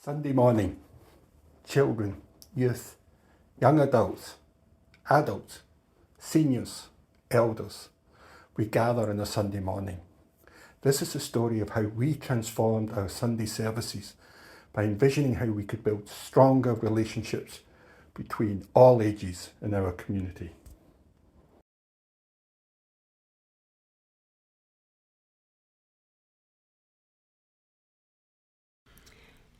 Sunday morning, children, youth, young adults, seniors, elders, we gather on a Sunday morning. This is the story of how we transformed our Sunday services by envisioning how we could build stronger relationships between all ages in our community.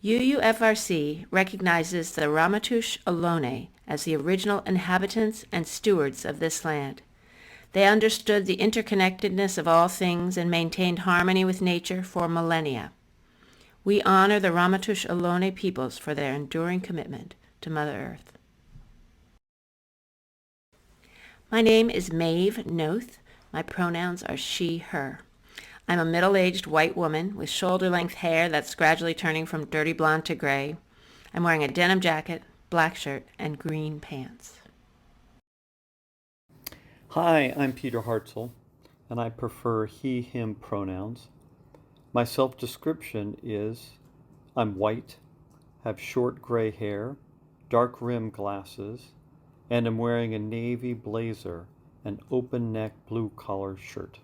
UUFRC recognizes the Ramaytush Ohlone as the original inhabitants and stewards of this land. They understood the interconnectedness of all things and maintained harmony with nature for millennia. We honor the Ramaytush Ohlone peoples for their enduring commitment to Mother Earth. My name is Maeve Knoth. My pronouns are she, her. I'm a middle-aged white woman with shoulder-length hair that's gradually turning from dirty blonde to gray. I'm wearing a denim jacket, black shirt, and green pants. Hi, I'm Peter Hartzell, and I prefer he, him pronouns. My self-description is I'm white, have short gray hair, dark rim glasses, and I'm wearing a navy blazer and open neck blue collar shirt.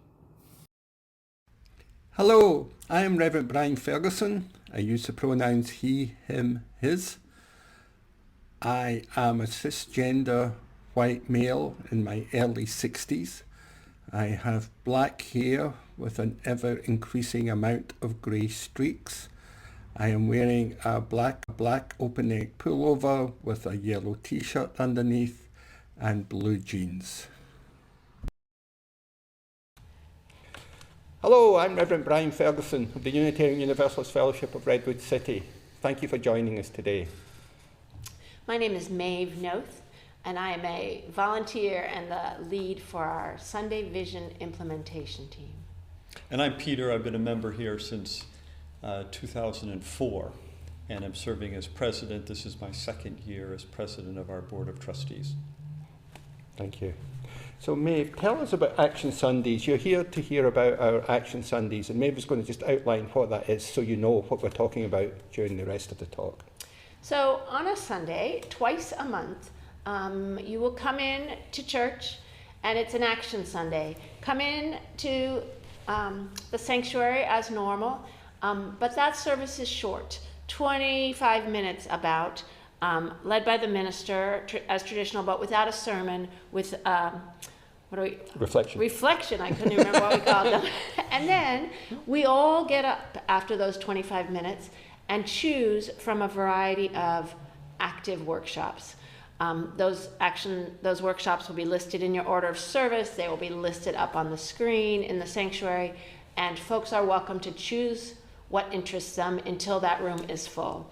Hello, I am Reverend Brian Ferguson. I use the pronouns he, him, his. I am a cisgender white male in my early 60s. I have black hair with an ever-increasing amount of grey streaks. I am wearing a black open neck pullover with a yellow t-shirt underneath and blue jeans. Hello, I'm Reverend Brian Ferguson of the Unitarian Universalist Fellowship of Redwood City. Thank you for joining us today. My name is Maeve Knoth, and I am a volunteer and the lead for our Sunday Vision implementation team. And I'm Peter. I've been a member here since 2004, and I'm serving as president. This is my second year as president of our Board of Trustees. Thank you. So Maeve, tell us about Action Sundays. You're here to hear about our Action Sundays, and Maeve is going to just outline what that is so you know what we're talking about during the rest of the talk. So on a Sunday, twice a month, you will come in to church, and it's an Action Sunday. Come in to the sanctuary as normal, but that service is short, 25 minutes about, led by the minister as traditional, but without a sermon, with Reflection. I couldn't even remember what we called them. And then we all get up after those 25 minutes and choose from a variety of active workshops. Those workshops will be listed in your order of service. They will be listed up on the screen in the sanctuary, and folks are welcome to choose what interests them until that room is full.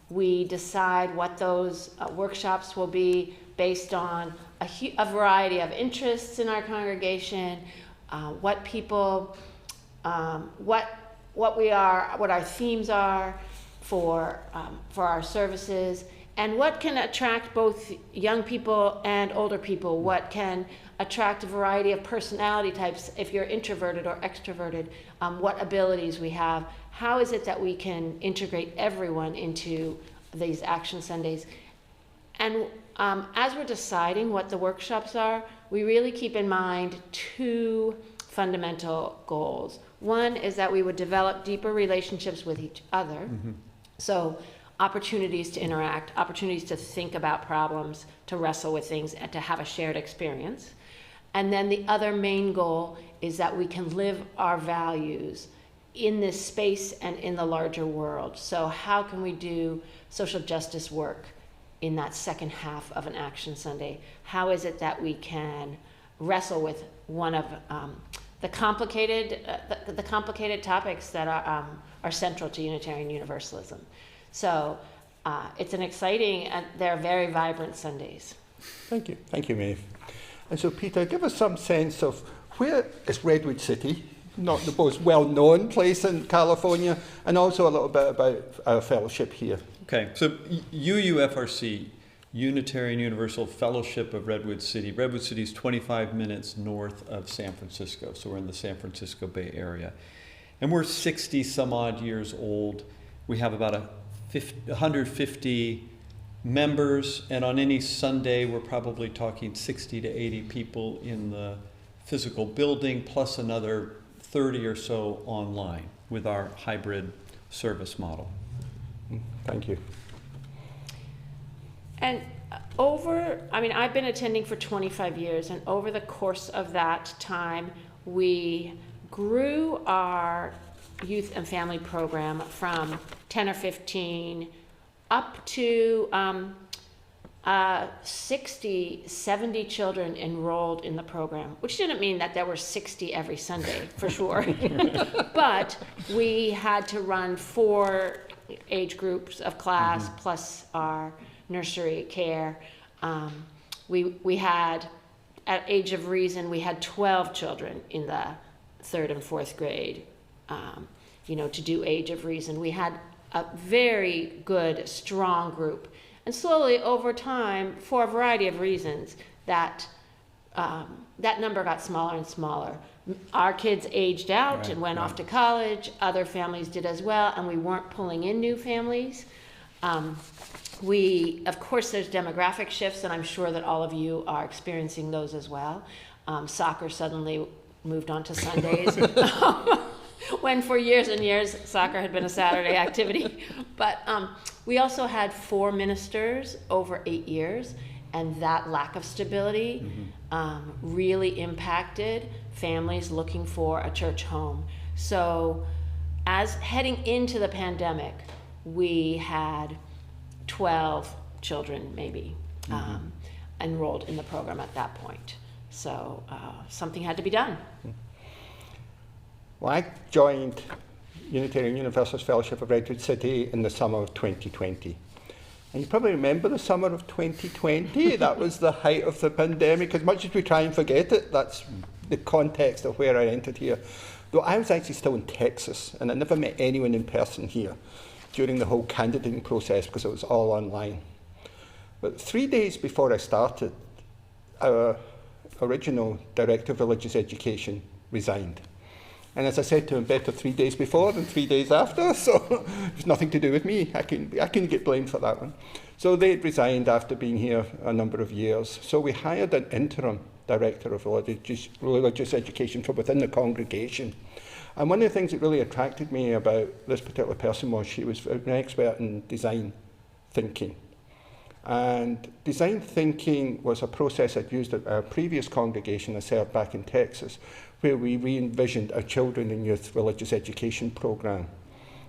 We decide what those workshops will be based on a variety of interests in our congregation, what our themes are for our services, and what can attract both young people and older people, what can attract a variety of personality types if you're introverted or extroverted, what abilities we have. How is it that we can integrate everyone into these Action Sundays? And as we're deciding what the workshops are, we really keep in mind two fundamental goals. One is that we would develop deeper relationships with each other. Mm-hmm. So opportunities to interact, opportunities to think about problems, to wrestle with things, and to have a shared experience. And then the other main goal is that we can live our values in this space and in the larger world. So how can we do social justice work in that second half of an Action Sunday? How is it that we can wrestle with one of the complicated topics that are central to Unitarian Universalism? So it's an exciting, they're very vibrant Sundays. Thank you, Maeve. And so Peter, give us some sense of where is Redwood City, not the most well-known place in California, and also a little bit about our fellowship here. Okay, so UUFRC, Unitarian Universal Fellowship of Redwood City. Redwood City is 25 minutes north of San Francisco, so we're in the San Francisco Bay Area. And we're 60 some odd years old. We have about 150 members, and on any Sunday we're probably talking 60 to 80 people in the physical building, plus another 30 or so online with our hybrid service model. Thank you. And I've been attending for 25 years, and over the course of that time, we grew our youth and family program from 10 or 15 up to 60, 70 children enrolled in the program, which didn't mean that there were 60 every Sunday, for sure. But we had to run 4 age groups of class, plus our nursery care. We had, at age of reason, we had 12 children in the 3rd and 4th grade, to do age of reason. We had a very good, strong group. And slowly, over time, for a variety of reasons, that number got smaller and smaller. Our kids aged out and went off to college. Other families did as well, and we weren't pulling in new families. Of course, there's demographic shifts, and I'm sure that all of you are experiencing those as well. Soccer suddenly moved on to Sundays, when for years and years, soccer had been a Saturday activity. But we also had 4 ministers over 8 years, and that lack of stability really impacted families looking for a church home. So as heading into the pandemic, we had 12 children maybe enrolled in the program at that point. So something had to be done. Well, I joined Unitarian Universalist Fellowship of Redwood City in the summer of 2020. And you probably remember the summer of 2020. That was the height of the pandemic. As much as we try and forget it, that's the context of where I entered here. Though I was actually still in Texas, and I never met anyone in person here during the whole candidating process because it was all online. But 3 days before I started, our original Director of Religious Education resigned. And as I said to him, better 3 days before than 3 days after, so it's nothing to do with me. I couldn't get blamed for that one. So they resigned after being here a number of years. So we hired an interim Director of Religious Education from within the congregation. And one of the things that really attracted me about this particular person was she was an expert in design thinking. And design thinking was a process I'd used at a previous congregation I served back in Texas, where we re-envisioned a children and youth religious education program.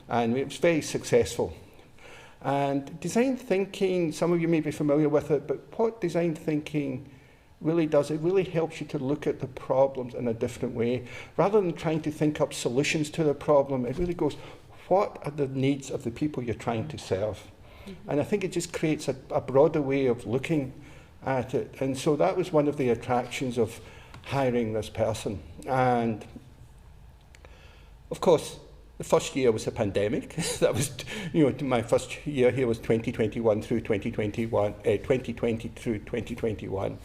And it was very successful. And design thinking, some of you may be familiar with it, but what design thinking really does, it really helps you to look at the problems in a different way. Rather than trying to think up solutions to the problem, it really goes, what are the needs of the people you're trying to serve? And I think it just creates a broader way of looking at it. And so that was one of the attractions of hiring this person. And of course, the first year was a pandemic. That was, my first year here was 2021 through 2021, 2020 through 2021.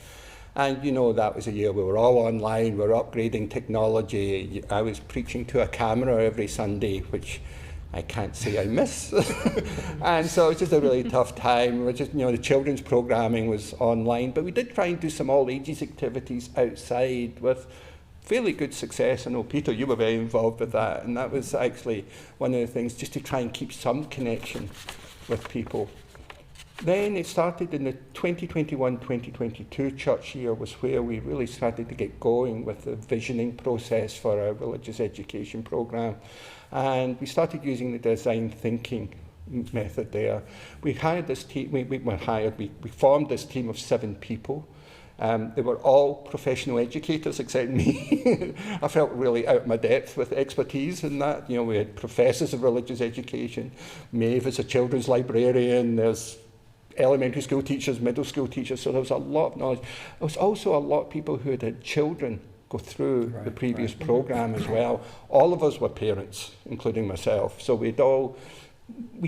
And that was a year we were all online, we were upgrading technology. I was preaching to a camera every Sunday, which I can't say I miss. And so it's just a really tough time. We're just, the children's programming was online, but we did try and do some all ages activities outside with fairly good success. I know, Peter, you were very involved with that, and that was actually one of the things, just to try and keep some connection with people. Then it started in the 2021-2022 church year was where we really started to get going with the visioning process for our religious education program. And we started using the design thinking method there. We hired this team, we formed this team of 7 people. They were all professional educators except me. I felt really out of my depth with expertise in that. We had professors of religious education. Maeve is a children's librarian. There's elementary school teachers, middle school teachers, so there was a lot of knowledge. There was also a lot of people who had children go through the previous program as well. All of us were parents, including myself, so we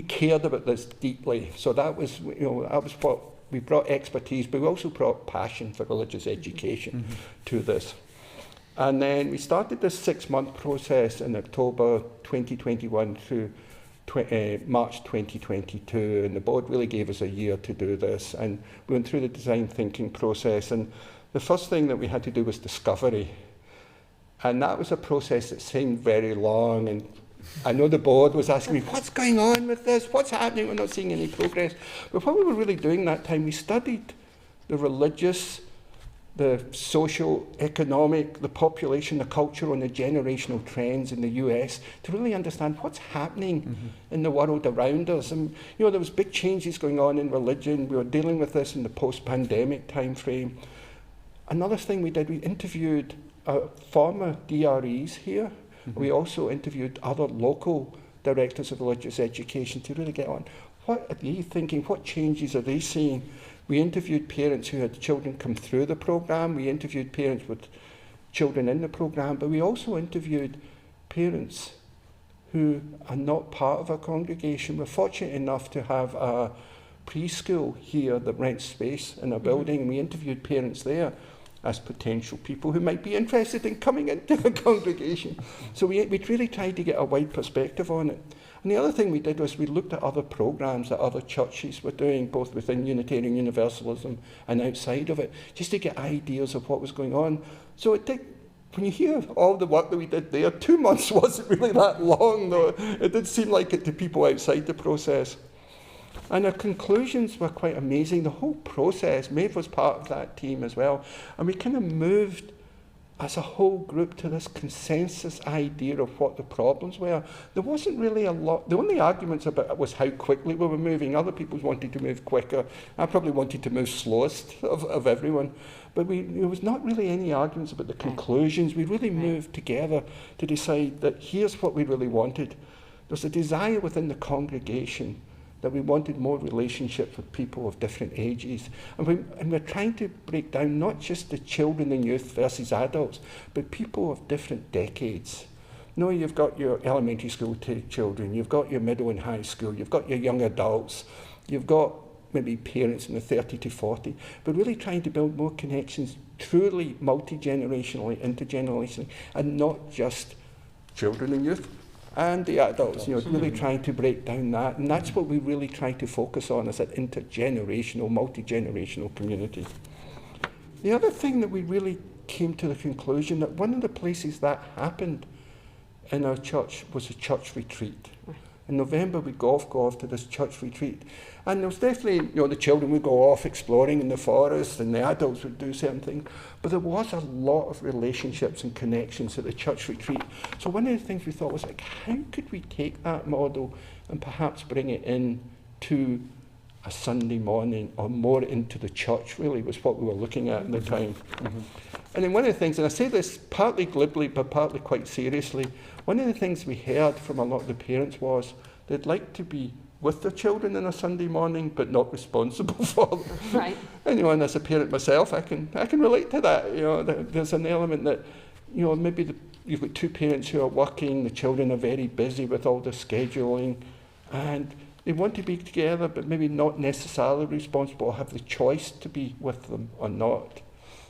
cared about this deeply. So that was what we brought expertise, but we also brought passion for religious education to this. And then we started this 6-month process in October 2021 through March 2022, and the board really gave us a year to do this, and we went through the design thinking process, and the first thing that we had to do was discovery, and that was a process that seemed very long, and I know the board was asking me, what's going on with this, what's happening, we're not seeing any progress, but what we were really doing that time, we studied the religious, the social, economic, the population, the cultural and the generational trends in the US to really understand what's happening in the world around us. And you know, there was big changes going on in religion. We were dealing with this in the post-pandemic time frame. Another thing we did, we interviewed former DREs here. We also interviewed other local directors of religious education to really get on. What are they thinking? What changes are they seeing? We interviewed parents who had children come through the programme. We interviewed parents with children in the programme, but we also interviewed parents who are not part of our congregation. We're fortunate enough to have a preschool here that rents space in our building, and we interviewed parents there as potential people who might be interested in coming into the congregation. So we really tried to get a wide perspective on it. And the other thing we did was we looked at other programs that other churches were doing, both within Unitarian Universalism and outside of it, just to get ideas of what was going on. So it did, when you hear all the work that we did there, 2 months wasn't really that long, though. It did seem like it to people outside the process. And our conclusions were quite amazing. The whole process, Maeve was part of that team as well, and we kind of moved as a whole group to this consensus idea of what the problems were. There wasn't really a lot. The only arguments about it was how quickly we were moving. Other people wanted to move quicker. I probably wanted to move slowest of everyone. But there was not really any arguments about the conclusions. We really moved together to decide that here's what we really wanted. There's a desire within the congregation that we wanted more relationships with people of different ages. And we're trying to break down not just the children and youth versus adults, but people of different decades. You know, you've got your elementary school children, you've got your middle and high school, you've got your young adults, you've got maybe parents in the 30 to 40, but really trying to build more connections truly multi-generationally, intergenerationally, and not just children and youth. And the adults, you know, really trying to break down that. And that's what we really try to focus on, is that intergenerational, multi-generational community. The other thing that we really came to the conclusion that one of the places that happened in our church was a church retreat. In November, we'd go off to this church retreat. And there was definitely, you know, the children would go off exploring in the forest and the adults would do certain things. But there was a lot of relationships and connections at the church retreat. So one of the things we thought was, like, how could we take that model and perhaps bring it in to a Sunday morning, or more into the church, really, was what we were looking at the time. And then one of the things, and I say this partly glibly, but partly quite seriously, one of the things we heard from a lot of the parents was they'd like to be with their children on a Sunday morning, but not responsible for them. Right. Anyway, and as a parent myself, I can relate to that. You know, there's an element that, you know, maybe you've got two parents who are working, the children are very busy with all the scheduling, and they want to be together, but maybe not necessarily responsible, or have the choice to be with them or not.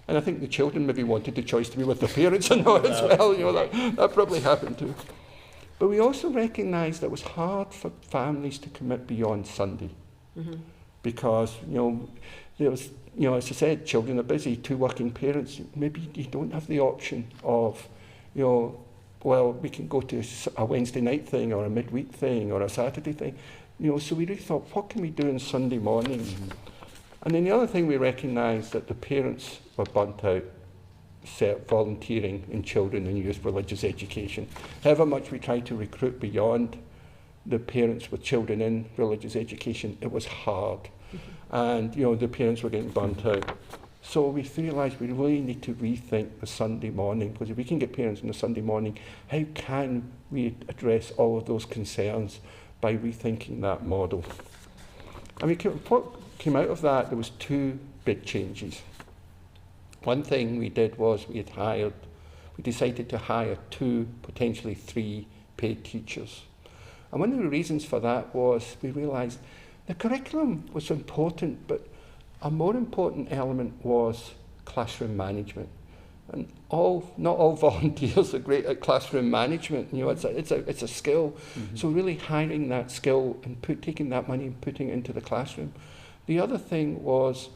And I think the children maybe wanted the choice to be with their parents or not as well. You know, that probably happened too. But we also recognised that it was hard for families to commit beyond Sunday, because, you know, there was, you know, as I said, children are busy, two working parents. Maybe you don't have the option of, you know, well, we can go to a Wednesday night thing or a midweek thing or a Saturday thing. You know, so we really thought, what can we do on Sunday mornings? And then the other thing we recognised that the parents were burnt out volunteering in children and youth religious education. However much we tried to recruit beyond the parents with children in religious education, it was hard. And, you know, the parents were getting burnt out. So we realised we really need to rethink the Sunday morning, because if we can get parents on the Sunday morning, how can we address all of those concerns by rethinking that model? I mean, what came out of that, there was two big changes. One thing we did was we decided to hire 2, potentially 3 paid teachers. And one of the reasons for that was we realised the curriculum was important, but a more important element was classroom management. And not all volunteers are great at classroom management. You know, it's a skill. Mm-hmm. So really hiring that skill and taking that money and putting it into the classroom. The other thing was,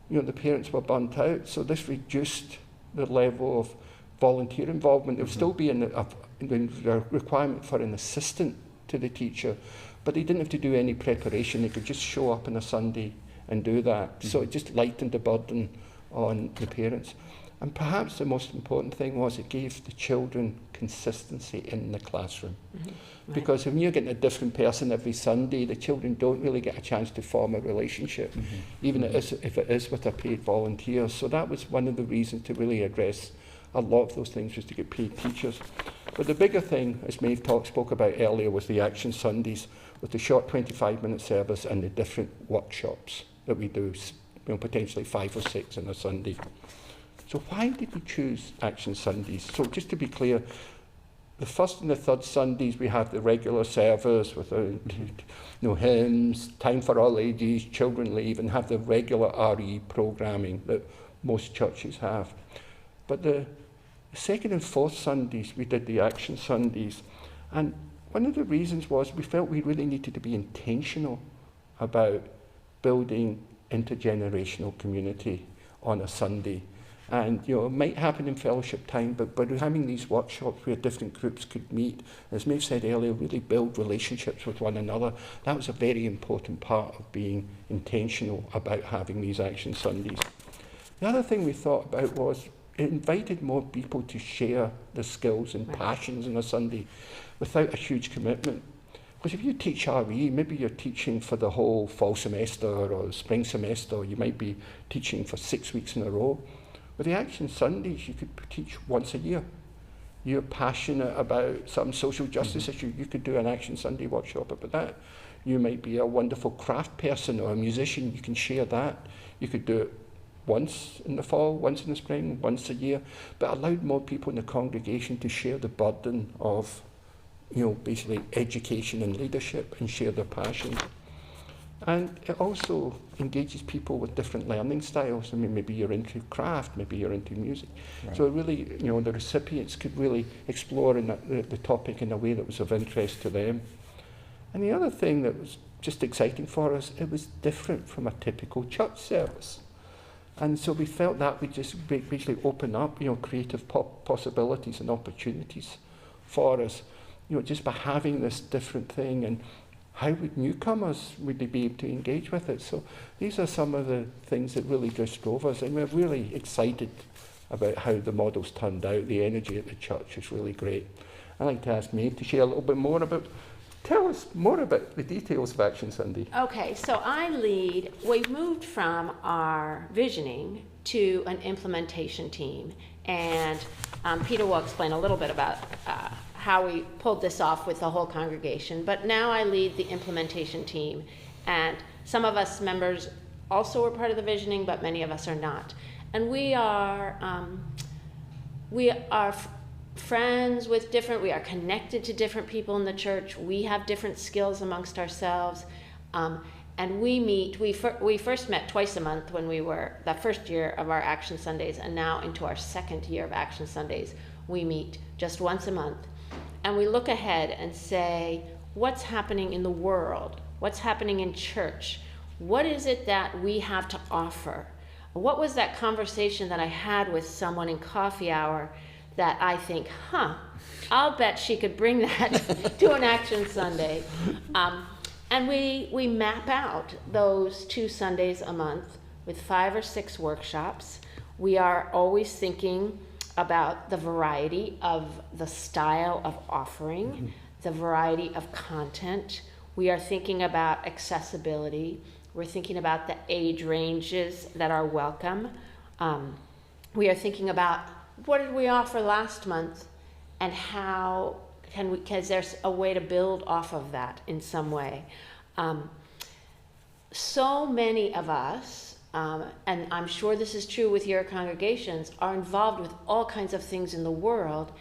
you know, the parents were burnt out, so this reduced the level of volunteer involvement. There would still be a requirement for an assistant to the teacher, but they didn't have to do any preparation. They could just show up on a Sunday and do that. So it just lightened the burden on the parents. And perhaps the most important thing was it gave the children consistency in the classroom. Mm-hmm. Right. Because when you're getting a different person every Sunday, the children don't really get a chance to form a relationship, even if it is with a paid volunteer. So that was one of the reasons to really address a lot of those things, was to get paid teachers. But the bigger thing, as Maeve spoke about earlier, was the Action Sundays, with the short 25-minute service and the different workshops that we do, you know, potentially 5 or 6 on a Sunday. So why did we choose Action Sundays? So just to be clear, the first and the third Sundays we have the regular service with hymns, time for all ages, children leave, and have the regular RE programming that most churches have. But the second and fourth Sundays we did the Action Sundays, and one of the reasons was we felt we really needed to be intentional about building intergenerational community on a Sunday. And you know, it might happen in fellowship time, but by having these workshops where different groups could meet, as Maeve said earlier, really build relationships with one another, that was a very important part of being intentional about having these Action Sundays. The other thing we thought about was it invited more people to share their skills and passions on a Sunday without a huge commitment. Because if you teach RE, maybe you're teaching for the whole fall semester or spring semester, or you might be teaching for 6 weeks in a row. With the Action Sundays, you could teach once a year. You're passionate about some social justice issue, you could do an Action Sunday workshop about that. You might be a wonderful craft person or a musician, you can share that. You could do it once in the fall, once in the spring, once a year, but allowed more people in the congregation to share the burden of, you know, basically education and leadership and share their passions. And it also engages people with different learning styles. I mean, maybe you're into craft, maybe you're into music. Right. So it really, you know, the recipients could really explore in the topic in a way that was of interest to them. And the other thing that was just exciting for us, it was different from a typical church service. And so we felt that would just basically open up, you know, creative possibilities and opportunities for us, you know, just by having this different thing. And how would newcomers, would they be able to engage with it? So these are some of the things that really just drove us, and we're really excited about how the model's turned out. The energy at the church is really great. I'd like to ask Maeve to share a little bit more about, tell us more about the details of Action Sunday. Okay, so we've moved from our visioning to an implementation team, and Peter will explain a little bit about how we pulled this off with the whole congregation, but now I lead the implementation team, and some of us members also are part of the visioning, but many of us are not. And we are friends with we are connected to different people in the church. We have different skills amongst ourselves, and we first met twice a month when we were the first year of our Action Sundays, and now into our second year of Action Sundays, we meet just once a month. And we look ahead and say, what's happening in the world? What's happening in church? What is it that we have to offer? What was that conversation that I had with someone in coffee hour that I think, I'll bet she could bring that to an Action Sunday. And we map out those 2 Sundays a month with 5 or 6 workshops. We are always thinking about the variety of the style of offering, the variety of content. We are thinking about accessibility. We're thinking about the age ranges that are welcome. We are thinking about what did we offer last month, and how is there a way to build off of that in some way? So many of us, and I'm sure this is true with your congregations, are involved with all kinds of things in the world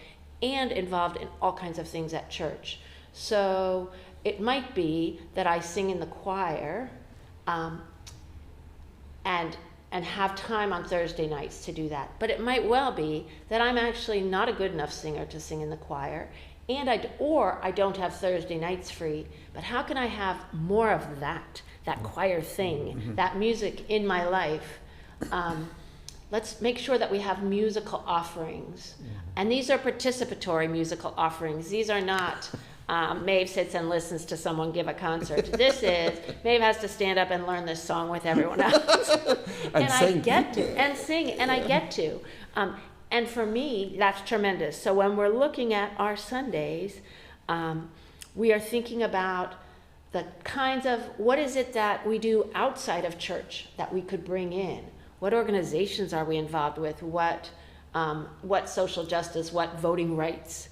and involved in all kinds of things at church. So it might be that I sing in the choir, and and have time on Thursday nights to do that. But it might well be that I'm actually not a good enough singer to sing in the choir, and I don't have Thursday nights free. But how can I have more of that choir thing, that music in my life? Let's make sure that we have musical offerings. And these are participatory musical offerings. These are not, Maeve sits and listens to someone give a concert. This is, Maeve has to stand up and learn this song with everyone else. and sing. I get to, and sing, and I get to. And for me, that's tremendous. So when we're looking at our Sundays, we are thinking about the kinds of, what is it that we do outside of church that we could bring in? What organizations are we involved with? What social justice, what voting rights,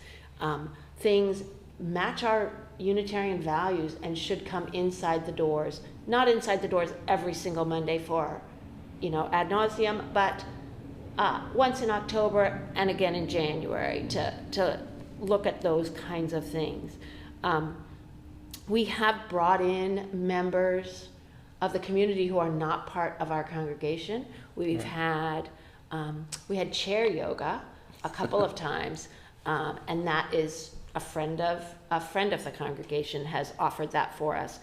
things match our Unitarian values and should come inside the doors. Not inside the doors every single Monday for, ad nauseum, but once in October and again in January to look at those kinds of things. We have brought in members of the community who are not part of our congregation. We've had we had chair yoga a couple of times, and that is a friend of the congregation has offered that for us.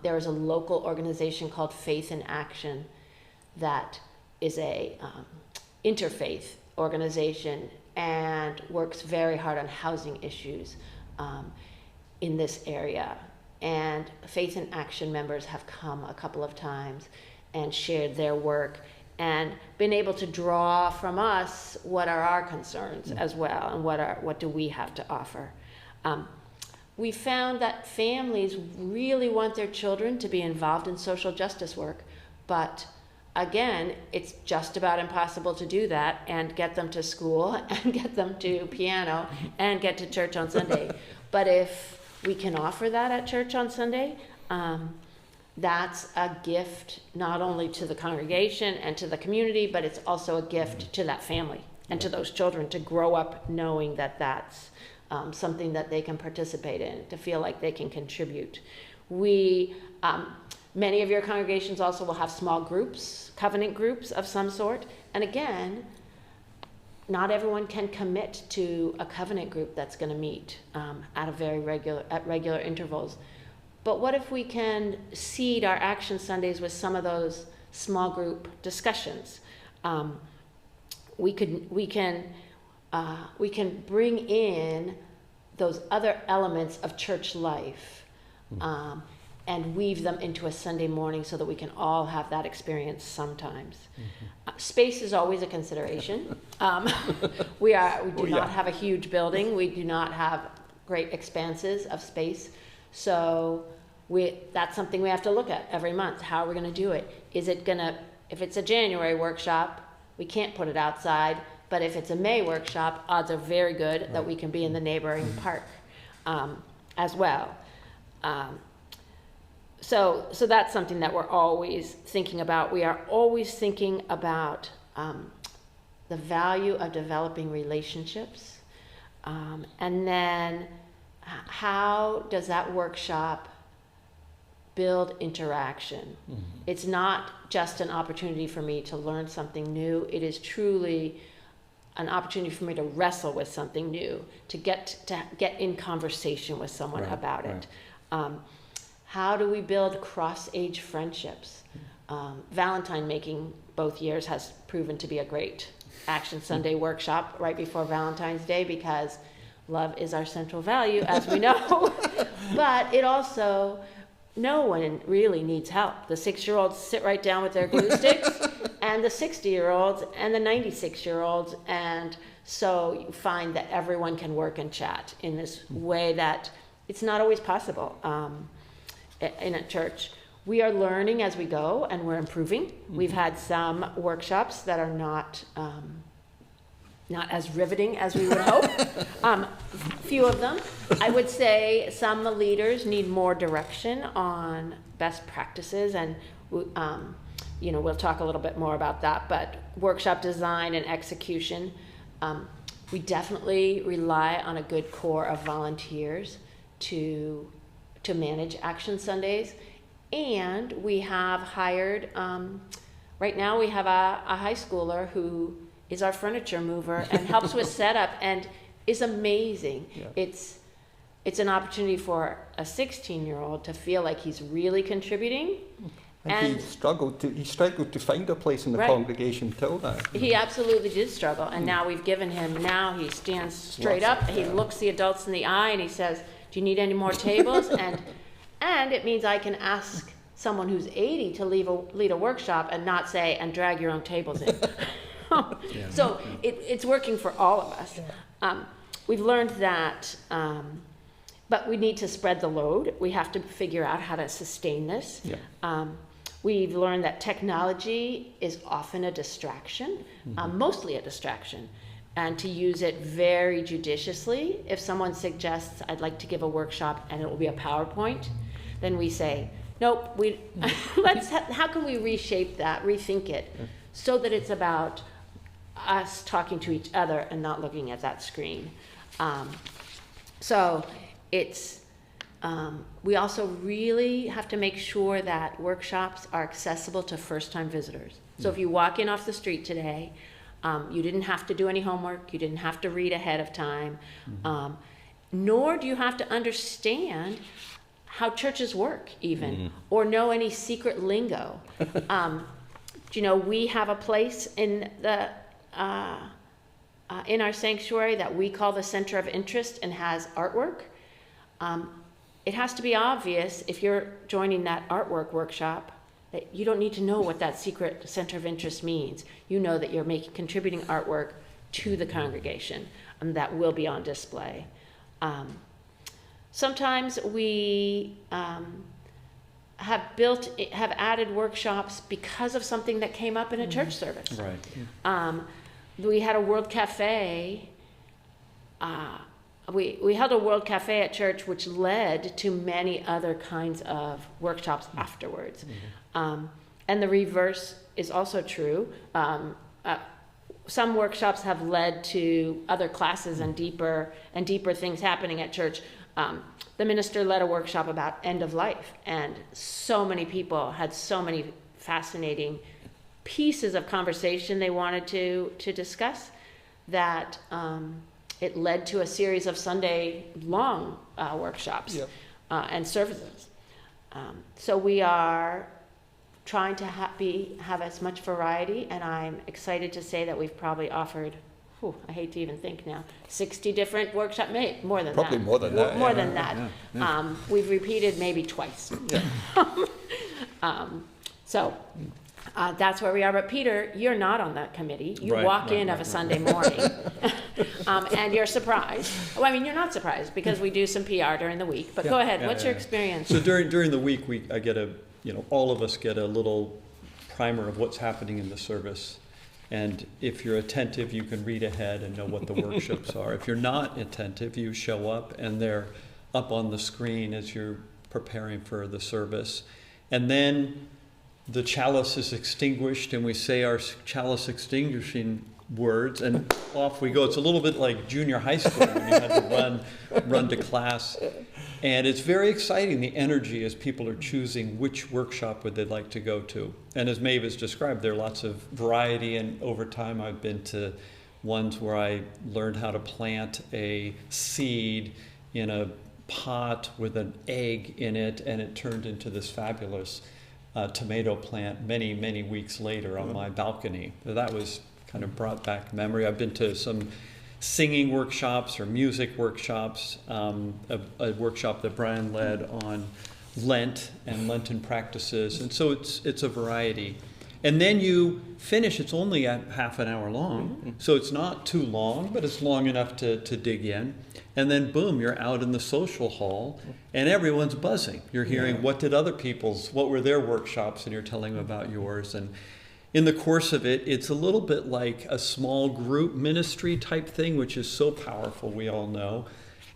There is a local organization called Faith in Action that is a interfaith organization and works very hard on housing issues in this area. And Faith in Action members have come a couple of times and shared their work and been able to draw from us what are our concerns as well, and what do we have to offer. We found that families really want their children to be involved in social justice work, but again, it's just about impossible to do that and get them to school and get them to piano and get to church on Sunday. But if we can offer that at church on Sunday, that's a gift not only to the congregation and to the community, but it's also a gift to that family and to those children to grow up knowing that that's something that they can participate in, to feel like they can contribute. Many of your congregations also will have small groups, covenant groups of some sort. And again, not everyone can commit to a covenant group that's going to meet at regular intervals. But what if we can seed our Action Sundays with some of those small group discussions? We can bring in those other elements of church life and weave them into a Sunday morning so that we can all have that experience sometimes. Space is always a consideration. We do not have a huge building. We do not have great expanses of space. So that's something we have to look at every month. How are we going to do it? If it's a January workshop, we can't put it outside. But if it's a May workshop, odds are very good that we can be in the neighboring park as well. So that's something that we're always thinking about. We are always thinking about the value of developing relationships. And then how does that workshop build interaction? It's not just an opportunity for me to learn something new. It is truly an opportunity for me to wrestle with something new, to get in conversation with someone about it. How do we build cross-age friendships? Valentine making both years has proven to be a great Action Sunday workshop right before Valentine's Day, because love is our central value, as we know. But it also, no one really needs help. The 6-year-olds sit right down with their glue sticks, and the 60-year-olds and the 96-year-olds, and so you find that everyone can work and chat in this way that it's not always possible in a church. We are learning as we go, and we're improving. We've had some workshops that are not as riveting as we would hope. Few of them. I would say some leaders need more direction on best practices, and we'll talk a little bit more about that. But workshop design and execution, we definitely rely on a good core of volunteers to manage Action Sundays. And we have hired Right now we have a high schooler who is our furniture mover and helps with setup and is amazing. Yeah. It's an opportunity for a 16-year-old to feel like he's really contributing. And he struggled to find a place in the Right. congregation till that. He absolutely did struggle, and now we've given him, now he stands straight up, he looks the adults in the eye, and he says, do you need any more tables? And it means I can ask someone who's 80 to lead a workshop and not say, and drag your own tables in. So it's working for all of us. We've learned that, but we need to spread the load. We have to figure out how to sustain this. Yeah. We've learned that technology is often a distraction, mostly a distraction, and to use it very judiciously. If someone suggests, I'd like to give a workshop and it will be a PowerPoint, then we say, nope, how can we reshape that, rethink it, so that it's about us talking to each other and not looking at that screen. So it's, we also really have to make sure that workshops are accessible to first-time visitors. So if you walk in off the street today, you didn't have to do any homework, you didn't have to read ahead of time, nor do you have to understand how churches work even, or know any secret lingo. You know, we have a place in the in our sanctuary that we call the Center of Interest and has artwork. It has to be obvious if you're joining that artwork workshop that you don't need to know what that secret Center of Interest means. You know that you're contributing artwork to the congregation, and that will be on display. Sometimes we have added workshops because of something that came up in a church service. Right. We had a World Cafe. We held a World Cafe at church, which led to many other kinds of workshops afterwards. And the reverse is also true. Some workshops have led to other classes and deeper things happening at church. The minister led a workshop about end of life, and so many people had so many fascinating pieces of conversation they wanted to discuss that it led to a series of Sunday-long workshops and services. So we are trying to have as much variety, and I'm excited to say that we've probably offered, I hate to even think now, 60 different workshops, maybe more than Probably that. more than that. More than that. We've repeated maybe twice. So that's where we are. But Peter, you're not on that committee. You walk in of a Sunday morning, and you're surprised. Well, I mean, you're not surprised because we do some PR during the week. But go ahead. What's your experience? So during the week, I get all of us get a little primer of what's happening in the service. And if you're attentive, you can read ahead and know what the workshops are. If you're not attentive, you show up and they're up on the screen as you're preparing for the service. And then the chalice is extinguished and we say our chalice extinguishing words and off we go. It's a little bit like junior high school when you had to run to class. And it's very exciting, the energy as people are choosing which workshop would they like to go to. And as Maeve has described, there are lots of variety, and over time I've been to ones where I learned how to plant a seed in a pot with an egg in it, and it turned into this fabulous tomato plant many, many weeks later on my balcony. So that was kind of brought back memory. I've been to some singing workshops or music workshops, a workshop that Brian led on Lent and Lenten practices, and so it's a variety. And then you finish, it's only half an hour long, so it's not too long, but it's long enough to dig in. And then boom, you're out in the social hall, and everyone's buzzing. You're hearing what were their workshops, and you're telling them about yours. And in the course of it, it's a little bit like a small group ministry type thing, which is so powerful, we all know.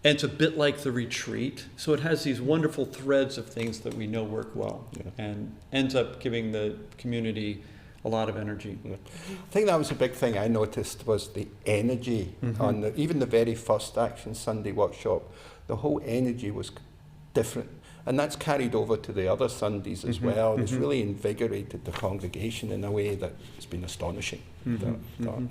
And it's a bit like the retreat. So it has these wonderful threads of things that we know work well and ends up giving the community a lot of energy. I think that was a big thing I noticed was the energy on even the very first Action Sunday workshop. The whole energy was different. And that's carried over to the other Sundays as well. It's really invigorated the congregation in a way that's been astonishing. You know,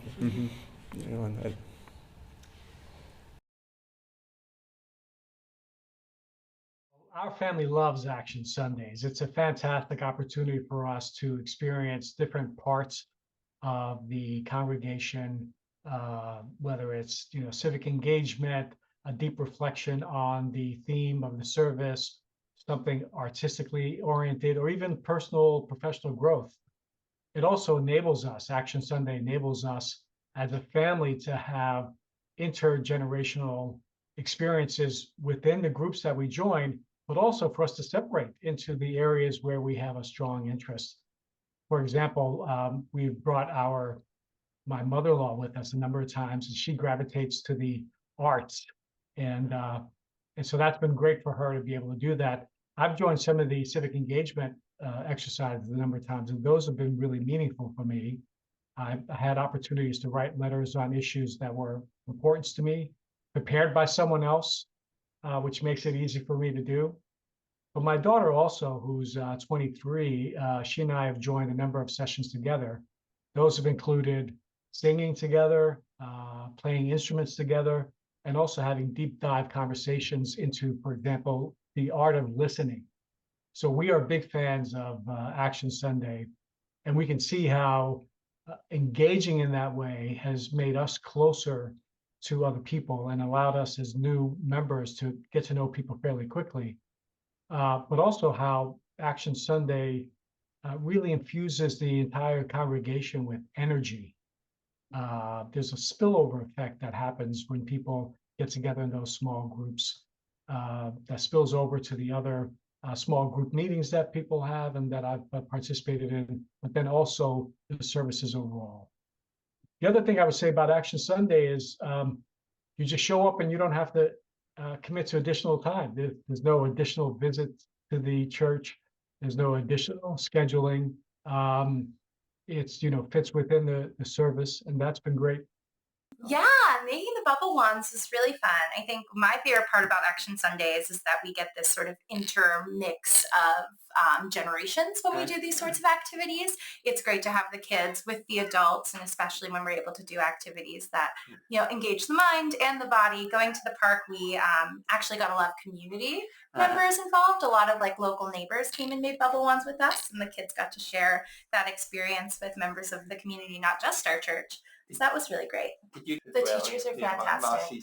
Our family loves Action Sundays. It's a fantastic opportunity for us to experience different parts of the congregation, whether it's civic engagement, a deep reflection on the theme of the service, something artistically oriented, or even personal professional growth. It also enables us, Action Sunday enables us as a family to have intergenerational experiences within the groups that we join, but also for us to separate into the areas where we have a strong interest. For example, we've brought my mother-in-law with us a number of times, and she gravitates to the arts. And so that's been great for her to be able to do that. I've joined some of the civic engagement exercises a number of times, and those have been really meaningful for me. I've had opportunities to write letters on issues that were important to me, prepared by someone else, which makes it easy for me to do. But my daughter also, who's 23, she and I have joined a number of sessions together. Those have included singing together, playing instruments together, and also having deep dive conversations into, for example, the art of listening. So we are big fans of Action Sunday, and we can see how engaging in that way has made us closer to other people and allowed us as new members to get to know people fairly quickly. But also how Action Sunday really infuses the entire congregation with energy. There's a spillover effect that happens when people get together in those small groups that spills over to the other small group meetings that people have and that I've participated in, but then also the services overall. The other thing I would say about Action Sunday is you just show up and you don't have to commit to additional time. There's no additional visits to the church. There's no additional scheduling. It's, fits within the service, and that's been great. Yeah, making the bubble wands is really fun. I think my favorite part about Action Sundays is that we get this sort of intermix of generations when we do these sorts of activities. It's great to have the kids with the adults, and especially when we're able to do activities that, engage the mind and the body. Going to the park, we actually got a lot of community members involved. A lot of local neighbors came and made bubble wands with us, and the kids got to share that experience with members of the community, not just our church. So that was really great. The teachers are fantastic.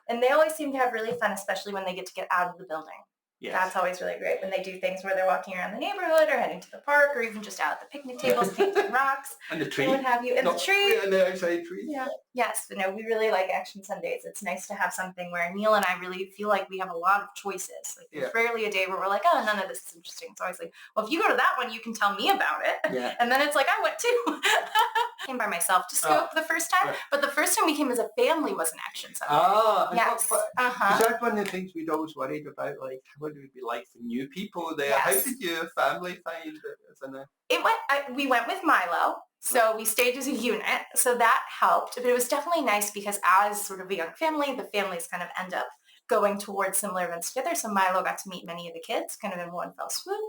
And they always seem to have really fun, especially when they get to get out of the building. Yes. That's always really great when they do things where they're walking around the neighborhood or heading to the park or even just out at the picnic tables, painting rocks. And the tree. And what have you. And the tree. And the outside tree. Yeah. Yes. But no, we really like Action Sundays. It's nice to have something where Neil and I really feel like we have a lot of choices. There's rarely a day where we're like, oh, none of this is interesting. It's always like, well, if you go to that one, you can tell me about it. Yeah. And then it's like, I went too. I came by myself to Scope the first time. Right. But the first time we came as a family was an Action Sunday. Yes. Is that one of the things we'd always worried about? What would it be like for new people there? Yes. How did your family find it? We went with Milo. So we stayed as a unit, so that helped. But it was definitely nice because as sort of a young family, the families kind of end up going towards similar events together. So Milo got to meet many of the kids kind of in one fell swoop.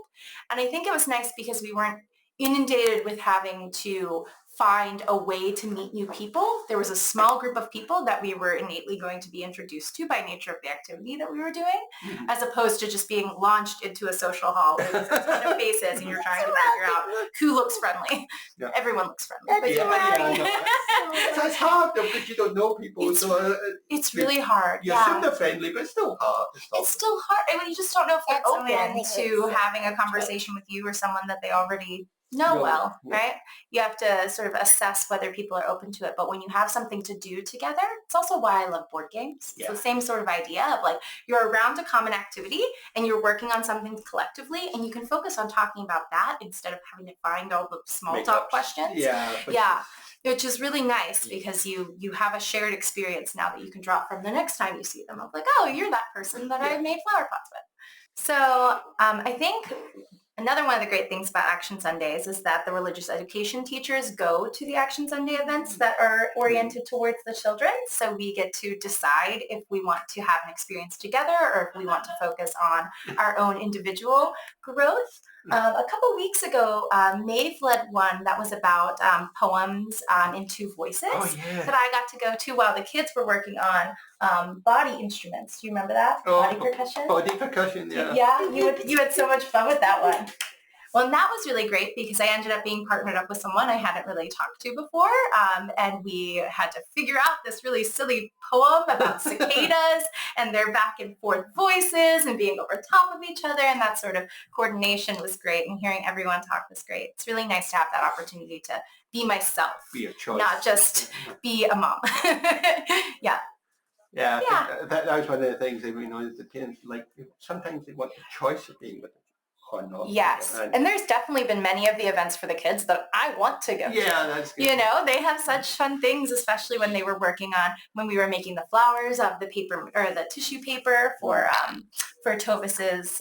And I think it was nice because we weren't inundated with having to find a way to meet new people. There was a small group of people that we were innately going to be introduced to by nature of the activity that we were doing, as opposed to just being launched into a social hall with a ton of faces and you're trying to figure out who looks friendly. Yeah. Everyone looks friendly. It's hard though because you don't know people. It's really hard. You assume they're friendly, but it's still hard. It's still hard. I mean, you just don't know if they're open to having a conversation with you or someone that they already know well, right? You have to sort of assess whether people are open to it. But when you have something to do together, it's also why I love board games. It's the same sort of idea of you're around a common activity and you're working on something collectively and you can focus on talking about that instead of having to find all the small talk questions. Which is really nice because you have a shared experience now that you can draw from the next time you see them of oh, you're that person that I made flower pots with. So I think Another one of the great things about Action Sundays is that the religious education teachers go to the Action Sunday events that are oriented towards the children. So we get to decide if we want to have an experience together or if we want to focus on our own individual growth. A couple weeks ago, Maeve led one that was about poems in two voices that I got to go to while the kids were working on body instruments. Do you remember that? Body percussion? Body percussion, yeah. Yeah, you had so much fun with that one. Well, and that was really great because I ended up being partnered up with someone I hadn't really talked to before. And we had to figure out this really silly poem about cicadas and their back and forth voices and being over top of each other. And that sort of coordination was great. And hearing everyone talk was great. It's really nice to have that opportunity to be myself, Be a choice. not just be a mom. Yeah. Yeah, I think that was one of the things that we know is the parents, like, sometimes they want the choice of being with them or not. Yes. And there's definitely been many of the events for the kids that I want to go to. Yeah, that's good. You know, they have such fun things, especially when they were working on, when we were making the flowers of the paper or the tissue paper for Tovis's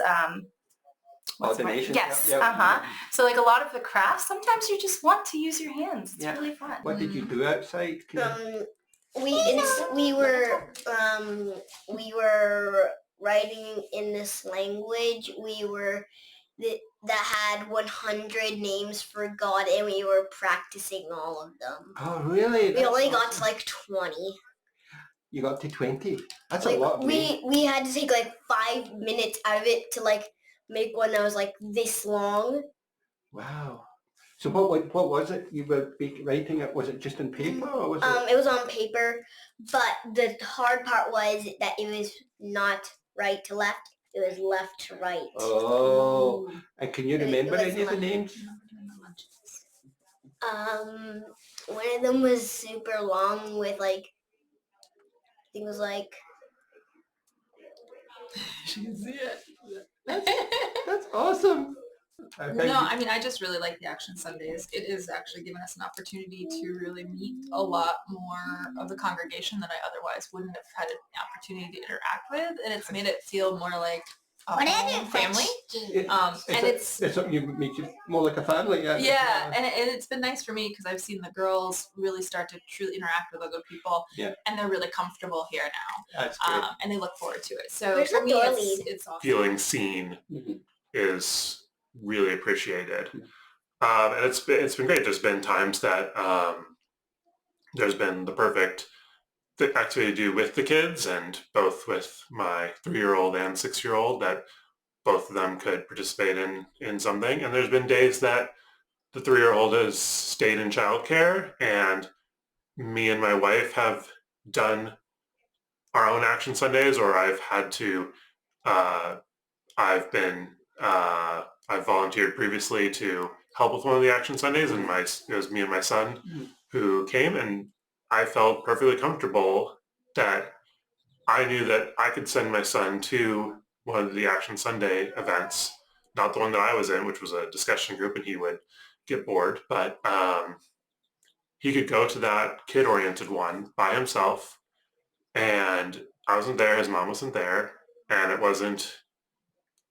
Ordination. Yes. Yeah. So like a lot of the crafts, sometimes you just want to use your hands. It's really fun. What did you do outside? We were writing in this language. That had 100 names for God, and we were practicing all of them. Oh, really? We only got to like 20. You got to 20? That's Like, a lot. we had to take like 5 minutes out of it to like make one that was like this long. Wow. So what was it you were writing it? Was it just in paper or was it? It was on paper, but the hard part was that it was not right to left. It was left to right. Oh, and can you remember any of the names? One of them was super long with like, I think it was like. She can see it. That's awesome. No, I mean, I just really like the Action Sundays. It is actually giving us an opportunity to really meet a lot more of the congregation than I otherwise wouldn't have had an opportunity to interact with, and it's made it feel more like a family. And it's something you make you more like a family. Yeah. Yeah, and it's been nice for me because I've seen the girls really start to truly interact with other people, and they're really comfortable here now. That's great. And they look forward to it. So Where's for the me, door it's awesome. Feeling seen is really appreciated. And it's been great. There's been times that there's been the perfect activity to do with the kids, and both with my 3-year-old and 6-year-old, that both of them could participate in something. And there's been days that the 3-year-old has stayed in childcare, and me and my wife have done our own Action Sundays, or I've had to, I've volunteered previously to help with one of the Action Sundays, and it was me and my son who came, and I felt perfectly comfortable that I knew that I could send my son to one of the Action Sunday events, not the one that I was in, which was a discussion group, and he would get bored, but he could go to that kid-oriented one by himself, and I wasn't there, his mom wasn't there, and it wasn't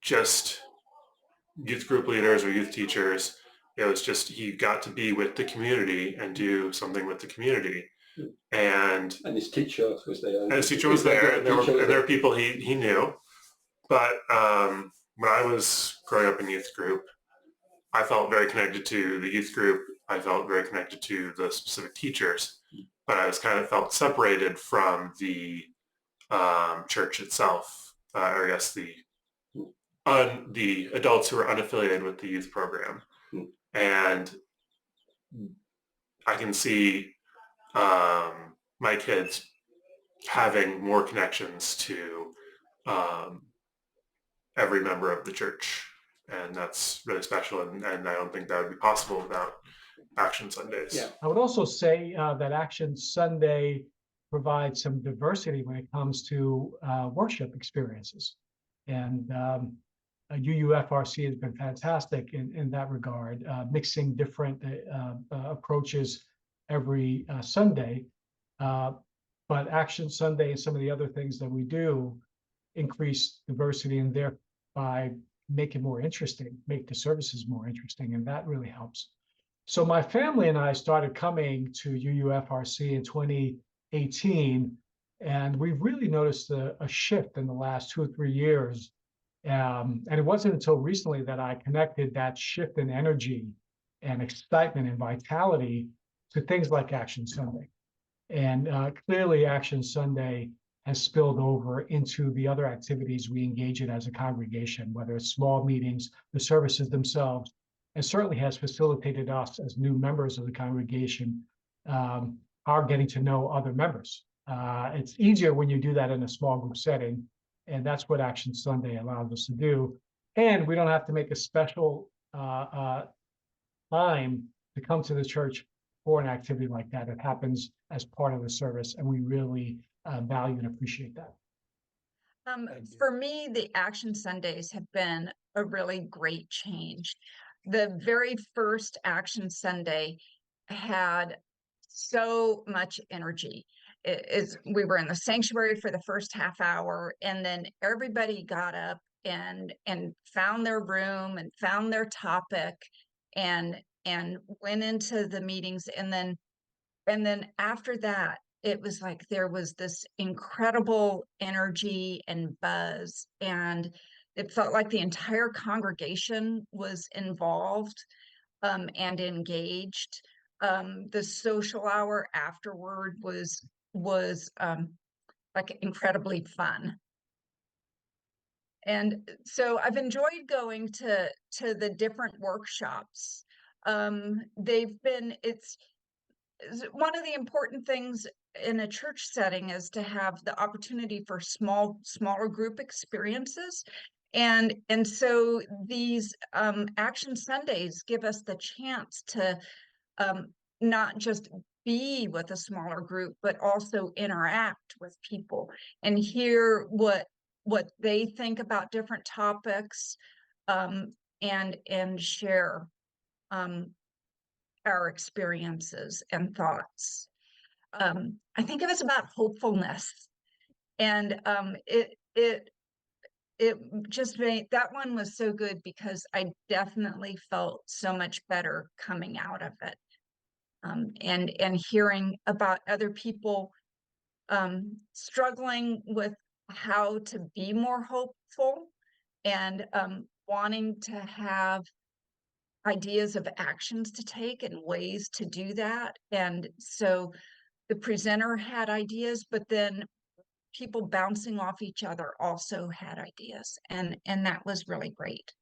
just youth group leaders or youth teachers. It was just he got to be with the community and do something with the community. And his teacher was there. And his teacher was there, and there were people he knew. But when I was growing up in youth group, I felt very connected to the youth group. I felt very connected to the specific teachers, but I was kind of felt separated from the church itself, or I guess the adults who were unaffiliated with the youth program. And I can see my kids having more connections to every member of the church, and that's really special, and I don't think that would be possible without Action Sundays. Yeah. I would also say that Action Sunday provides some diversity when it comes to worship experiences. And UUFRC has been fantastic in that regard, mixing different approaches every Sunday. But Action Sunday and some of the other things that we do increase diversity, and thereby make it more interesting, make the services more interesting, and that really helps. So my family and I started coming to UUFRC in 2018, and we've really noticed a shift in the last 2 or 3 years. And it wasn't until recently that I connected that shift in energy and excitement and vitality to things like Action Sunday. And clearly, Action Sunday has spilled over into the other activities we engage in as a congregation, whether it's small meetings, the services themselves, and certainly has facilitated us as new members of the congregation, are getting to know other members. It's easier when you do that in a small group setting, and that's what Action Sunday allows us to do. And we don't have to make a special time to come to the church for an activity like that. It happens as part of the service, and we really value and appreciate that. For me, the Action Sundays have been a really great change. The very first Action Sunday had so much energy. We were in the sanctuary for the first half hour, and then everybody got up and found their room and found their topic and went into the meetings, and then after that, it was like there was this incredible energy and buzz, and it felt like the entire congregation was involved and engaged. The social hour afterward was like incredibly fun. And so I've enjoyed going to the different workshops. It's one of the important things in a church setting is to have the opportunity for smaller group experiences. And so these Action Sundays give us the chance to not just be with a smaller group, but also interact with people and hear what they think about different topics, and share our experiences and thoughts. I think it was about hopefulness, and it just made that one was so good because I definitely felt so much better coming out of it, and hearing about other people struggling with how to be more hopeful and wanting to have ideas of actions to take and ways to do that. And so the presenter had ideas, but then people bouncing off each other also had ideas, and that was really great.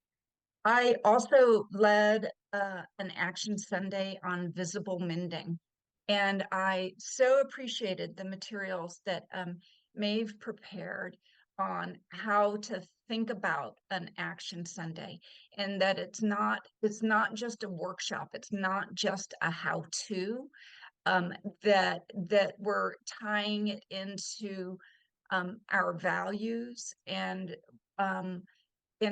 I also led an Action Sunday on visible mending, and I so appreciated the materials that Maeve prepared on how to think about an Action Sunday, and that it's not just a workshop, it's not just a how-to, that we're tying it into our values, and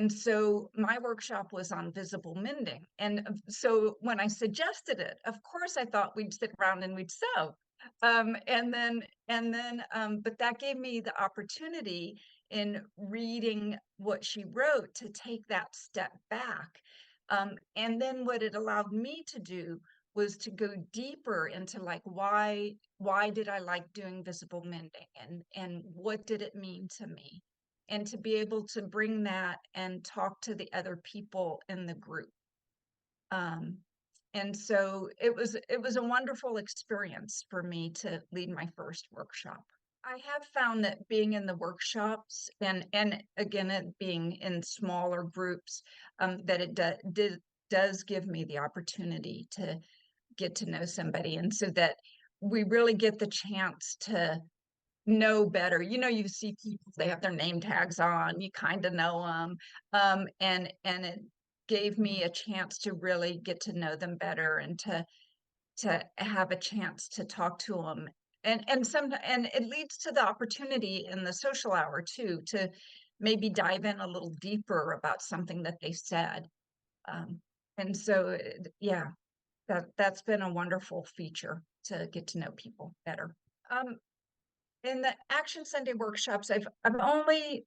so my workshop was on visible mending. And so when I suggested it, of course, I thought we'd sit around and we'd sew. But that gave me the opportunity in reading what she wrote to take that step back. And then what it allowed me to do was to go deeper into like, why did I like doing visible mending, and what did it mean to me? And to be able to bring that and talk to the other people in the group. And so it was a wonderful experience for me to lead my first workshop. I have found that being in the workshops and again, it being in smaller groups, that it does give me the opportunity to get to know somebody, and so that we really get the chance to know better. You see people, they have their name tags on, you kind of know them, and it gave me a chance to really get to know them better, and to have a chance to talk to them, and it leads to the opportunity in the social hour too, to maybe dive in a little deeper about something that they said, and so yeah, that's been a wonderful feature to get to know people better. In the Action Sunday workshops, I've only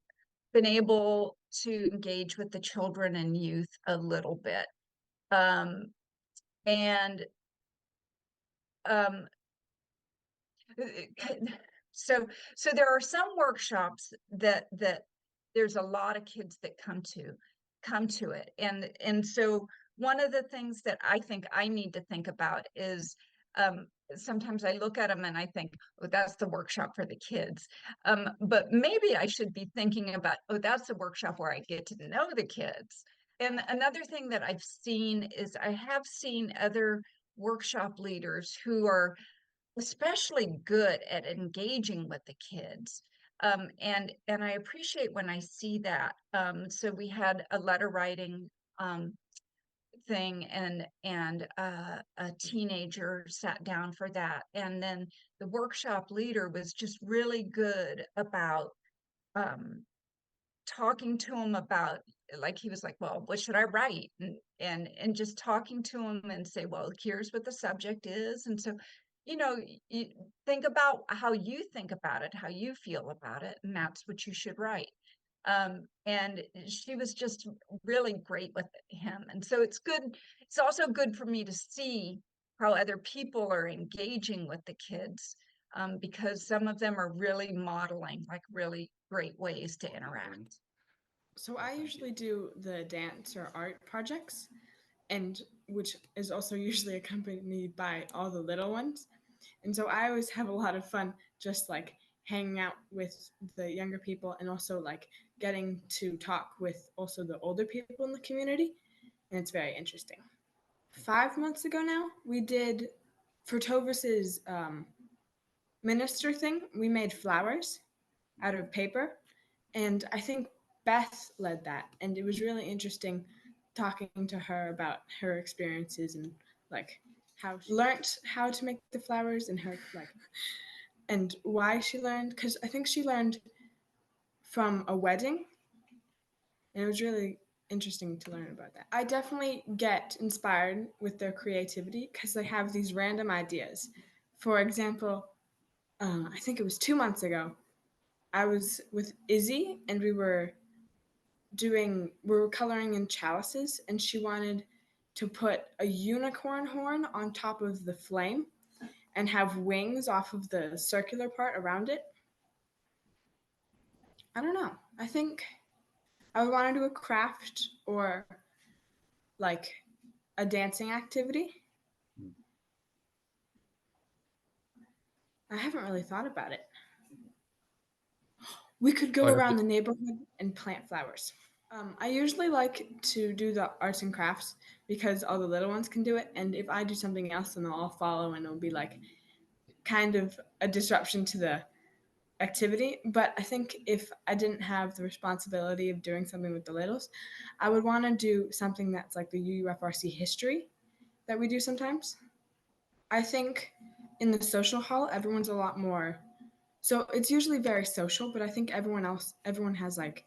been able to engage with the children and youth a little bit. And um, so there are some workshops that there's a lot of kids that come to it, and so one of the things that I think I need to think about is sometimes I look at them and I think, oh, that's the workshop for the kids, but maybe I should be thinking about, oh, that's the workshop where I get to know the kids. And another thing that I've seen is I have seen other workshop leaders who are especially good at engaging with the kids. And I appreciate when I see that. So we had a letter writing thing, and a teenager sat down for that. And then the workshop leader was just really good about talking to him about, like, he was like, well, what should I write? And just talking to him and say, well, here's what the subject is. And so, you think about how you think about it, how you feel about it, and that's what you should write. And she was just really great with him. And so it's good. It's also good for me to see how other people are engaging with the kids, because some of them are really modeling like really great ways to interact. So I usually do the dance or art projects, and which is also usually accompanied by all the little ones. And so I always have a lot of fun just like hanging out with the younger people, and also like getting to talk with also the older people in the community. And it's very interesting. 5 months ago now, we did, for Tovis's minister thing, we made flowers out of paper. And I think Beth led that. And it was really interesting talking to her about her experiences and like how she learned how to make the flowers, and her like, and why she learned, because I think she learned from a wedding, and it was really interesting to learn about that. I definitely get inspired with their creativity because they have these random ideas. For example, I think it was 2 months ago, I was with Izzy and we were coloring in chalices, and she wanted to put a unicorn horn on top of the flame and have wings off of the circular part around it. I don't know. I think I would want to do a craft or like a dancing activity. I haven't really thought about it. We could go around the neighborhood and plant flowers. I usually like to do the arts and crafts because all the little ones can do it. And if I do something else, then they'll all follow, and it'll be like kind of a disruption to the activity. But I think if I didn't have the responsibility of doing something with the littles, I would want to do something that's like the UUFRC history that we do sometimes. I think in the social hall, everyone's a lot more, so it's usually very social, but I think everyone has like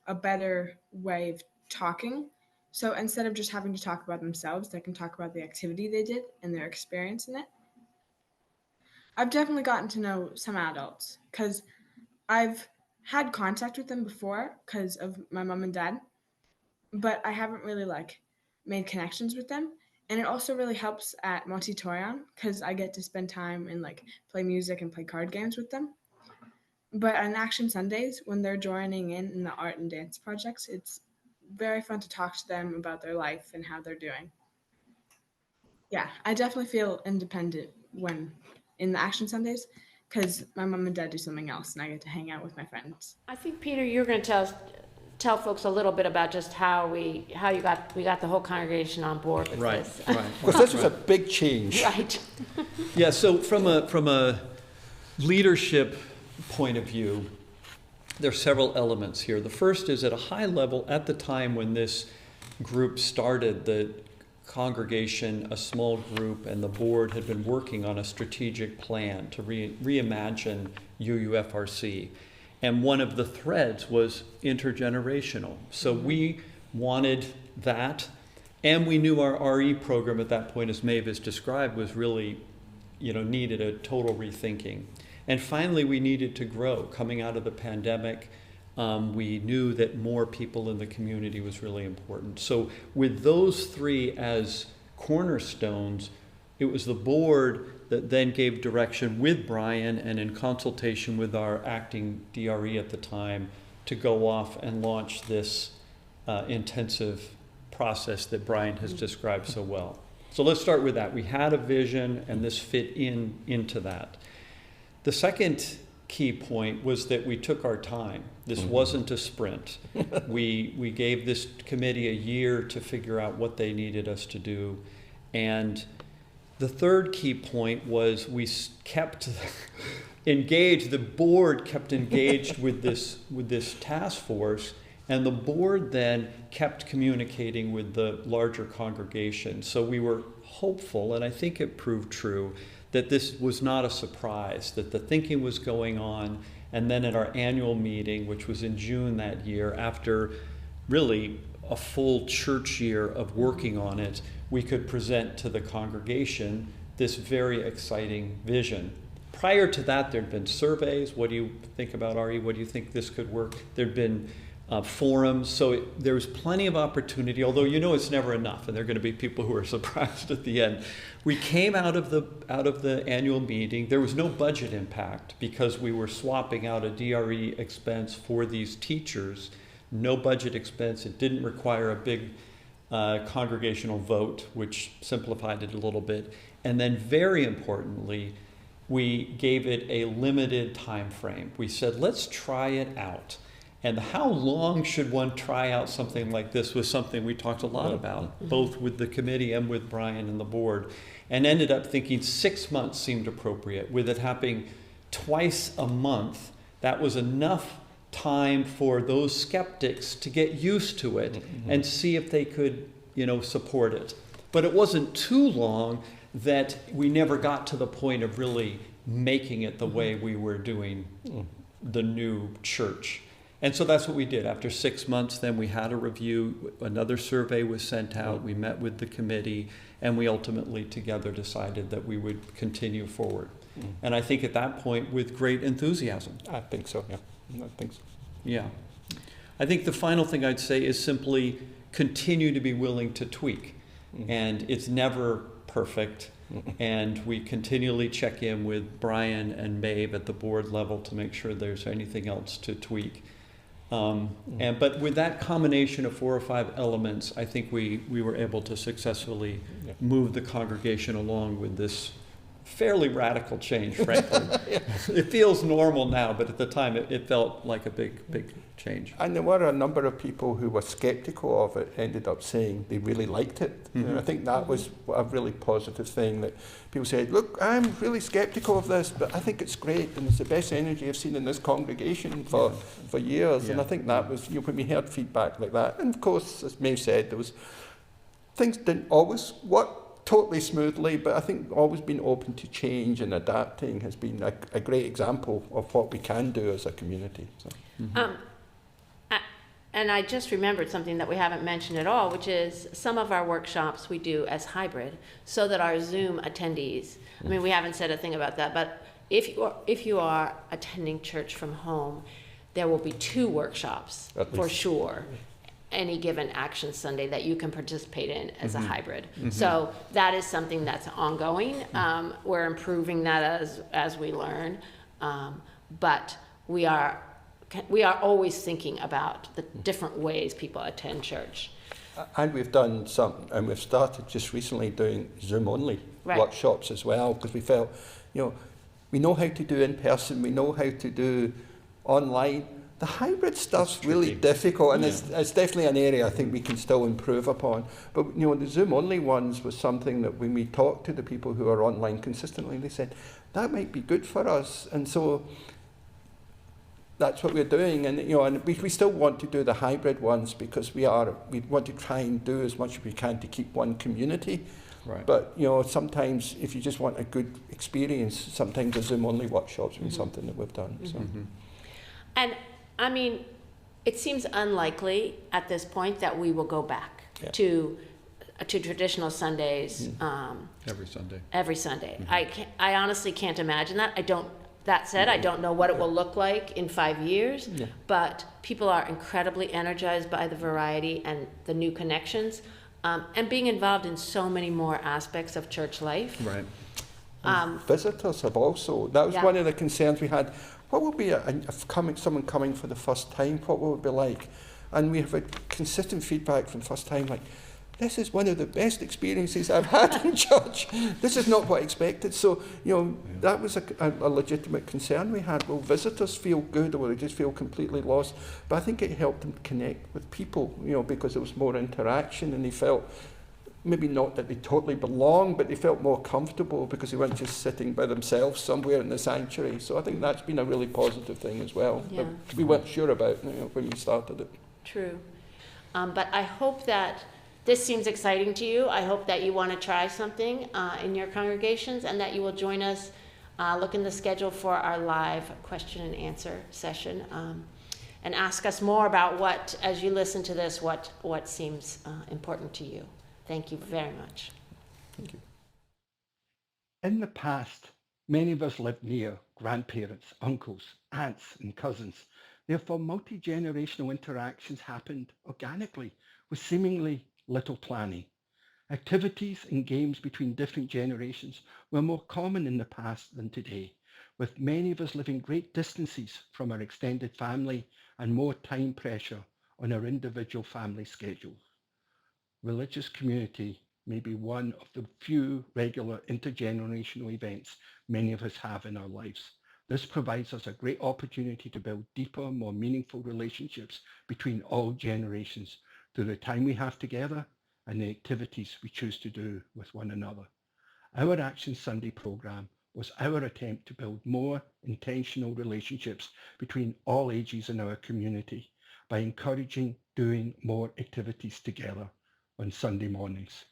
a better way of talking. So instead of just having to talk about themselves, they can talk about the activity they did and their experience in it. I've definitely gotten to know some adults because I've had contact with them before because of my mom and dad, but I haven't really like made connections with them. And it also really helps at Monty Torian because I get to spend time and like play music and play card games with them. But on Action Sundays, when they're joining in the art and dance projects, it's very fun to talk to them about their life and how they're doing. Yeah, I definitely feel independent when in the Action Sundays because my mom and dad do something else and I get to hang out with my friends. I think, Peter, you're going to tell folks a little bit about just how we got the whole congregation on board with this. Right. Because this was a big change. Right. Yeah, so from a leadership point of view, there are several elements here. The first is at a high level, at the time when this group started, the congregation, a small group, and the board had been working on a strategic plan to reimagine UUFRC. And one of the threads was intergenerational. So we wanted that, and we knew our RE program at that point, as Maeve has described, was really, needed a total rethinking. And finally, we needed to grow. Coming out of the pandemic, We knew that more people in the community was really important. So with those three as cornerstones, it was the board that then gave direction with Brian and in consultation with our acting DRE at the time to go off and launch this intensive process that Brian has described so well. So let's start with that. We had a vision and this fit into that. The second key point was that we took our time. This wasn't a sprint. We gave this committee a year to figure out what they needed us to do. And the third key point was we kept engaged, the board kept engaged with this task force, and the board then kept communicating with the larger congregation. So we were hopeful, and I think it proved true, that this was not a surprise, that the thinking was going on. And then at our annual meeting, which was in June that year, after really a full church year of working on it, we could present to the congregation this very exciting vision. Prior to that, there'd been surveys. What do you think about RE? What do you think this could work? There'd been forums, so there was plenty of opportunity, although it's never enough, and there are going to be people who are surprised at the end. We came out of the annual meeting. There was no budget impact because we were swapping out a DRE expense for these teachers. No budget expense. It didn't require a big congregational vote, which simplified it a little bit. And then very importantly, we gave it a limited time frame. We said, let's try it out. And how long should one try out something like this was something we talked a lot about, both with the committee and with Brian and the board, and ended up thinking 6 months seemed appropriate. With it happening twice a month, that was enough time for those skeptics to get used to it and see if they could, support it. But it wasn't too long that we never got to the point of really making it the way we were doing the new church. And so that's what we did. After 6 months, then we had a review, another survey was sent out, we met with the committee, and we ultimately together decided that we would continue forward. And I think at that point, with great enthusiasm. I think so, yeah. I think so. Yeah. I think the final thing I'd say is simply continue to be willing to tweak. And it's never perfect. And we continually check in with Brian and Maeve at the board level to make sure there's anything else to tweak. But with that combination of 4 or 5 elements, I think we were able to successfully move the congregation along with this fairly radical change, frankly. It feels normal now, but at the time it felt like a big change. And there were a number of people who were skeptical of it ended up saying they really liked it. And I think that was a really positive thing, that people said, look, I'm really skeptical of this, but I think it's great and it's the best energy I've seen in this congregation for years. And I think that was, when we heard feedback like that. And of course, as Maeve said, things didn't always work totally smoothly, but I think always being open to change and adapting has been a great example of what we can do as a community. So. And I just remembered something that we haven't mentioned at all, which is some of our workshops we do as hybrid, so that our Zoom attendees, I mean, we haven't said a thing about that, but if you are attending church from home, there will be 2 workshops for sure, any given Action Sunday that you can participate in as a hybrid. So that is something that's ongoing. We're improving that as we learn, but we are always thinking about the different ways people attend church. And we've done some, and we've started just recently doing Zoom-only workshops as well, because we felt, we know how to do in person, we know how to do online. The hybrid stuff's really difficult, and it's definitely an area I think we can still improve upon. But the Zoom-only ones was something that when we talked to the people who are online consistently, they said, that might be good for us. And so that's what we're doing, and and we still want to do the hybrid ones because we want to try and do as much as we can to keep one community. Right. But sometimes if you just want a good experience, sometimes the Zoom-only workshops will be something that we've done. So. And I mean, it seems unlikely at this point that we will go back to traditional Sundays every Sunday. Every Sunday. I honestly can't imagine that. That said, I don't know what it will look like in 5 years, Yeah. but people are incredibly energized by the variety and the new connections, and being involved in so many more aspects of church life. Right. Visitors Have also, that was Yeah. one of the concerns we had. What will be someone coming for the first time, what will it be like? And we have had consistent feedback from the first time, like, this is one of the best experiences I've had in church. This is not what I expected. So, that was a legitimate concern we had. Will visitors feel good, or will they just feel completely lost? But I think it helped them connect with people, because there was more interaction, and they felt, maybe not that they totally belong, but they felt more comfortable because they weren't just sitting by themselves somewhere in the sanctuary. So I think that's been a really positive thing as well. Yeah. That we weren't sure about when we started it. True. But I hope that this seems exciting to you. I hope that you want to try something in your congregations, and that you will join us. Look in the schedule for our live question and answer session, and ask us more about what, as you listen to this, what seems important to you. Thank you very much. Thank you. In the past, many of us lived near grandparents, uncles, aunts, and cousins. Therefore, multi-generational interactions happened organically with seemingly little planning. Activities and games between different generations were more common in the past than today, with many of us living great distances from our extended family and more time pressure on our individual family schedules. Religious community may be one of the few regular intergenerational events many of us have in our lives. This provides us a great opportunity to build deeper, more meaningful relationships between all generations through the time we have together and the activities we choose to do with one another. Our Action Sunday program was our attempt to build more intentional relationships between all ages in our community by encouraging doing more activities together on Sunday mornings.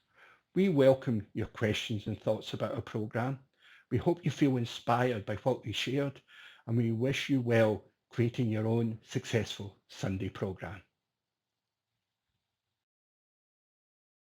We welcome your questions and thoughts about our program. We hope you feel inspired by what we shared, and we wish you well creating your own successful Sunday program.